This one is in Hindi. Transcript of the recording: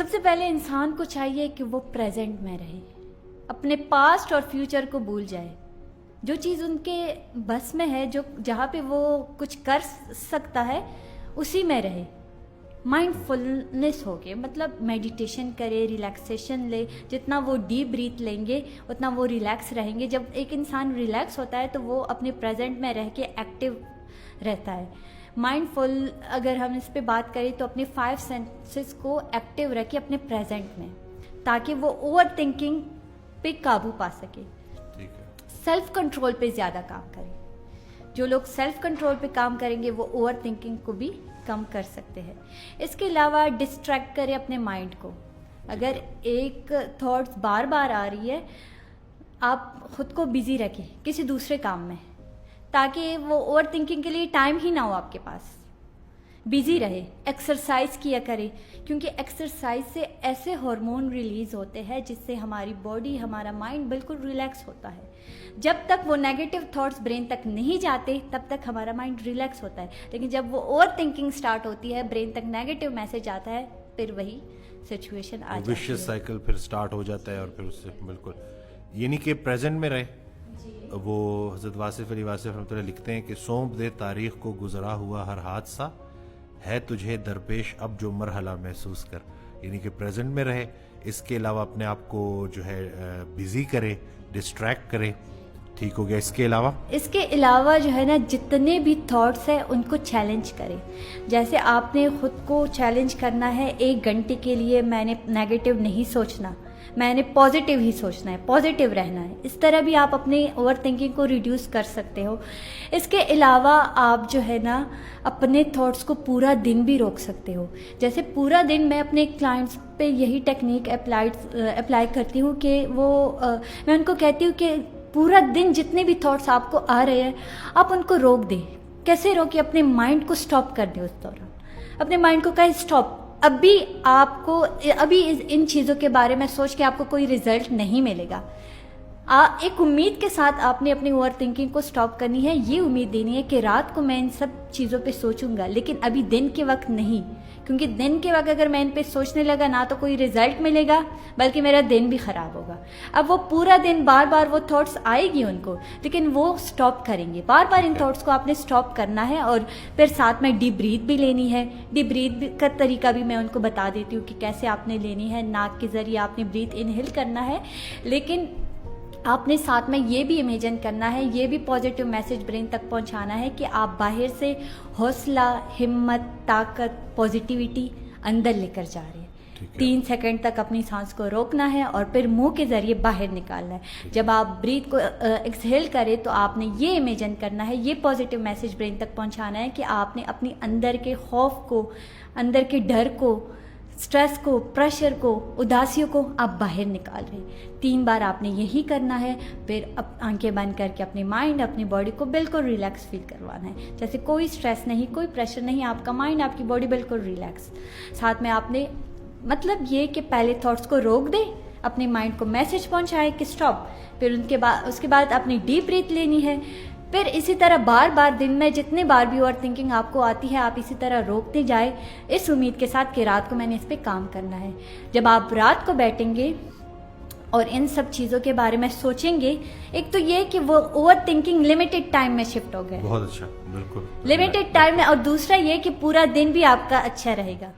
सबसे पहले इंसान को चाहिए कि वो प्रेजेंट में रहे, अपने पास्ट और फ्यूचर को भूल जाए। जो चीज़ उनके बस में है, जो जहाँ पे वो कुछ कर सकता है, उसी में रहे। माइंडफुलनेस हो गए, मतलब मेडिटेशन करे, रिलैक्सेशन ले। जितना वो डीप ब्रीथ लेंगे उतना वो रिलैक्स रहेंगे। जब एक इंसान रिलैक्स होता है तो वो अपने प्रेजेंट में रह के एक्टिव रहता है। माइंडफुल अगर हम इस पे बात करें तो अपने 5 सेंसेस को एक्टिव रखे अपने प्रेजेंट में, ताकि वो ओवर थिंकिंग पे काबू पा सके। ठीक है। सेल्फ कंट्रोल पे ज़्यादा काम करें। जो लोग सेल्फ कंट्रोल पे काम करेंगे वो ओवर थिंकिंग को भी कम कर सकते हैं। इसके अलावा डिस्ट्रैक्ट करें अपने माइंड को। अगर एक थॉट्स बार बार आ रही है, आप खुद को बिजी रखें किसी दूसरे काम में, ताकि वो ओवर थिंकिंग के लिए टाइम ही ना हो आपके पास। बिजी रहे, एक्सरसाइज किया करें, क्योंकि एक्सरसाइज से ऐसे हार्मोन रिलीज होते हैं जिससे हमारी बॉडी, हमारा माइंड बिल्कुल रिलैक्स होता है। जब तक वो नेगेटिव थॉट्स ब्रेन तक नहीं जाते तब तक हमारा माइंड रिलैक्स होता है, लेकिन जब वो ओवर थिंकिंग स्टार्ट होती है, ब्रेन तक नेगेटिव मैसेज आता है, फिर वही सिचुएशन आ जाती है, विशियस साइकिल फिर स्टार्ट हो जाता है। और फिर उससे बिल्कुल यानी कि प्रेजेंट में रहे। वो हज़रत वासिफ अली वासिफ रहमतुल्लाह लिखते हैं कि सौंप दे तारीख को गुजरा हुआ हर हादसा, है तुझे दरपेश अब जो मरहला महसूस कर। यानी कि प्रेजेंट में रहे। इसके अलावा अपने आप को जो है बिजी करे, डिस्ट्रैक्ट करे। ठीक हो गया। इसके अलावा जो है ना, जितने भी थॉट्स हैं उनको चैलेंज करें। जैसे आपने खुद को चैलेंज करना है, 1 घंटे के लिए मैंने नेगेटिव नहीं सोचना, मैंने पॉजिटिव ही सोचना है, पॉजिटिव रहना है। इस तरह भी आप अपने ओवर थिंकिंग को रिड्यूस कर सकते हो। इसके अलावा आप जो है ना, अपने थॉट्स को पूरा दिन भी रोक सकते हो। जैसे पूरा दिन मैं अपने क्लाइंट्स पे यही टेक्निक अप्लाई करती हूँ कि मैं उनको कहती हूँ कि पूरा दिन जितने भी थॉट्स आपको आ रहे हैं, आप उनको रोक दें। कैसे रोके? अपने माइंड को स्टॉप कर दें। उस दौरान अपने माइंड को कहें स्टॉप, अभी इन चीज़ों के बारे में सोच के आपको कोई रिजल्ट नहीं मिलेगा। एक उम्मीद के साथ आपने अपनी ओवर थिंकिंग को स्टॉप करनी है। ये उम्मीद देनी है कि रात को मैं इन सब चीज़ों पे सोचूंगा, लेकिन अभी दिन के वक्त नहीं, क्योंकि दिन के वक्त अगर मैं इन पे सोचने लगा ना तो कोई रिजल्ट मिलेगा, बल्कि मेरा दिन भी खराब होगा। अब वो पूरा दिन बार बार वो थॉट्स आएगी उनको, लेकिन वो स्टॉप करेंगे। बार बार इन थॉट्स को आपने स्टॉप करना है। और फिर साथ में डीप ब्रीथ भी लेनी है। डीप ब्रीथ का तरीका भी मैं उनको बता देती हूँ कि कैसे आपने लेनी है। नाक के जरिए आपने ब्रीथ इनहेल करना है, लेकिन आपने साथ में ये भी इमेजिन करना है, ये भी पॉजिटिव मैसेज ब्रेन तक पहुंचाना है कि आप बाहर से हौसला, हिम्मत, ताकत, पॉजिटिविटी अंदर लेकर जा रहे हैं। 3 सेकंड तक अपनी सांस को रोकना है और फिर मुंह के जरिए बाहर निकालना है। जब आप ब्रीथ को एक्सहेल करें तो आपने ये इमेजिन करना है, ये पॉजिटिव मैसेज ब्रेन तक पहुंचाना है कि आपने अपनी अंदर के खौफ को, अंदर के डर को, स्ट्रेस को, प्रेशर को, उदासियों को आप बाहर निकाल रहे हैं। 3 बार आपने यही करना है। फिर आंखें बंद करके अपने माइंड, अपनी बॉडी को बिल्कुल रिलैक्स फील करवाना है। जैसे कोई स्ट्रेस नहीं, कोई प्रेशर नहीं, आपका माइंड, आपकी बॉडी बिल्कुल रिलैक्स। साथ में आपने मतलब ये कि पहले थॉट्स को रोक दें, अपने माइंड को मैसेज पहुंचाए कि स्टॉप। फिर उसके बाद अपनी डीप ब्रीथ लेनी है। फिर इसी तरह बार बार दिन में जितने बार भी ओवर थिंकिंग आपको आती है, आप इसी तरह रोकते जाए, इस उम्मीद के साथ कि रात को मैंने इस पे काम करना है। जब आप रात को बैठेंगे और इन सब चीज़ों के बारे में सोचेंगे, एक तो ये कि वो ओवर थिंकिंग लिमिटेड टाइम में शिफ्ट हो गए। बहुत अच्छा, बिल्कुल लिमिटेड टाइम में। और दूसरा ये कि पूरा दिन भी आपका अच्छा रहेगा।